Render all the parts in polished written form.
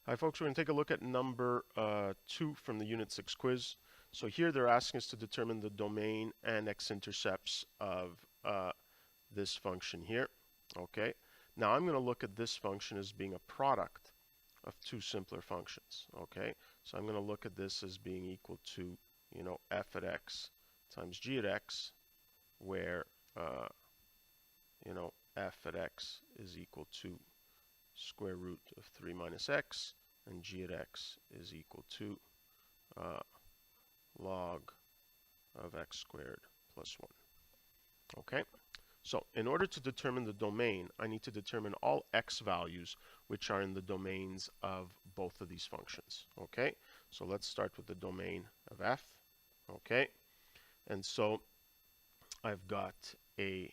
Hi folks, we're going to take a look at number 2 from the Unit 6 quiz. So here they're asking us to determine the domain and x-intercepts of this function here. Okay, now I'm going to look at this function as being a product of two simpler functions. Okay, so I'm going to look at this as being equal to, f at x times g at x, where, f at x is equal to square root of 3 minus x, and g at x is equal to log of x squared plus 1. Okay, so in order to determine the domain, I need to determine all x values which are in the domains of both of these functions. Okay, so let's start with the domain of f. Okay, and so I've got a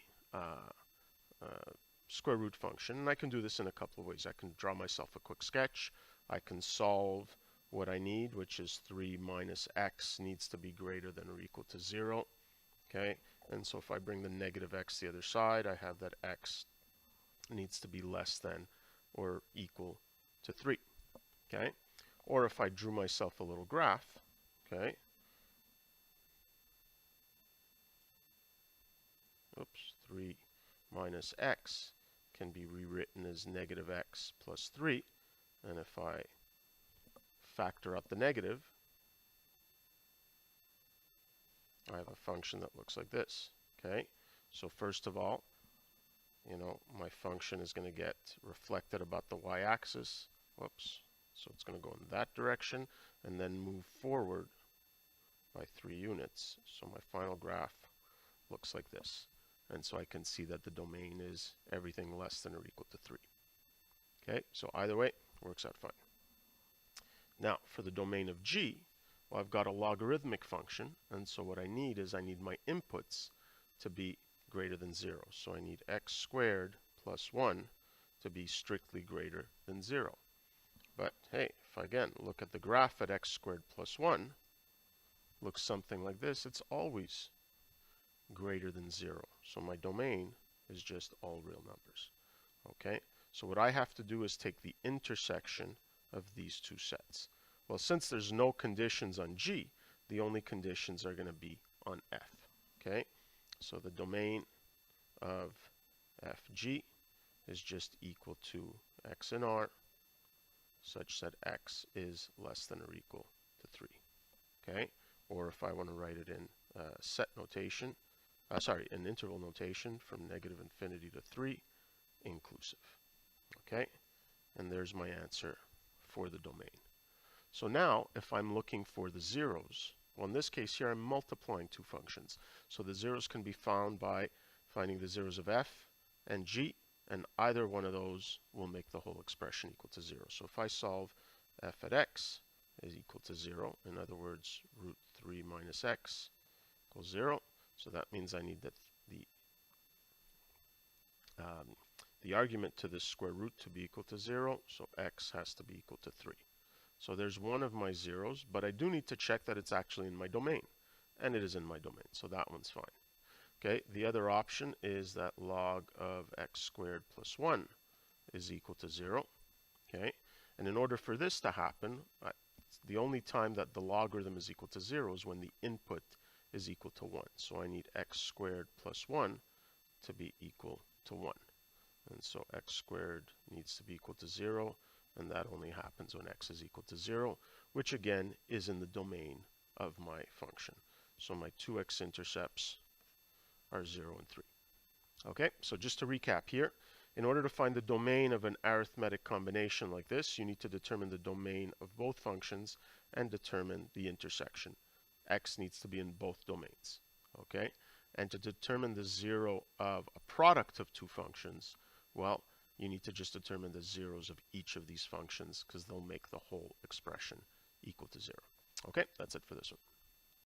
square root function, and I can do this in a couple of ways. I can draw myself a quick sketch. I can solve what I need, which is 3 minus x needs to be greater than or equal to 0. Okay, and so if I bring the negative x to the other side, I have that x needs to be less than or equal to 3. Okay, or if I drew myself a little graph, okay, 3 minus x can be rewritten as negative x plus 3, and if I factor out the negative, I have a function that looks like this. Okay, so first of all, my function is going to get reflected about the y-axis. Whoops. So it's going to go in that direction and then move forward by 3 units. So my final graph looks like this. And so I can see that the domain is everything less than or equal to 3. Okay, so either way, works out fine. Now, for the domain of g, well, I've got a logarithmic function, and so what I need is I need my inputs to be greater than 0. So I need x squared plus 1 to be strictly greater than 0. But hey, if I again look at the graph at x squared plus 1, looks something like this. It's always greater than 0. So my domain is just all real numbers. Okay, so what I have to do is take the intersection of these two sets. Well, since there's no conditions on g, the only conditions are going to be on f. Okay, so the domain of fg is just equal to x in R, such that x is less than or equal to 3. Okay, or if I want to write it in set notation, in interval notation from negative infinity to 3, inclusive. Okay, and there's my answer for the domain. So now, if I'm looking for the zeros, well, in this case here, I'm multiplying two functions. So the zeros can be found by finding the zeros of f and g, and either one of those will make the whole expression equal to 0. So if I solve f at x is equal to 0, in other words, root 3 minus x equals 0, so that means I need that the argument to this square root to be equal to 0, so x has to be equal to 3. So there's one of my zeros, but I do need to check that it's actually in my domain, and it is in my domain, so that one's fine. Okay, the other option is that log of x squared plus 1 is equal to 0. Okay, and in order for this to happen, the only time that the logarithm is equal to 0 is when the input is equal to 1. So I need x squared plus 1 to be equal to 1. And so x squared needs to be equal to 0, and that only happens when x is equal to 0, which again is in the domain of my function. So my two x-intercepts are 0 and 3. Okay, so just to recap here, in order to find the domain of an arithmetic combination like this, you need to determine the domain of both functions and determine the intersection. X needs to be in both domains. Okay, and to determine the zero of a product of two functions, well, you need to just determine the zeros of each of these functions because they'll make the whole expression equal to 0. Okay, that's it for this one.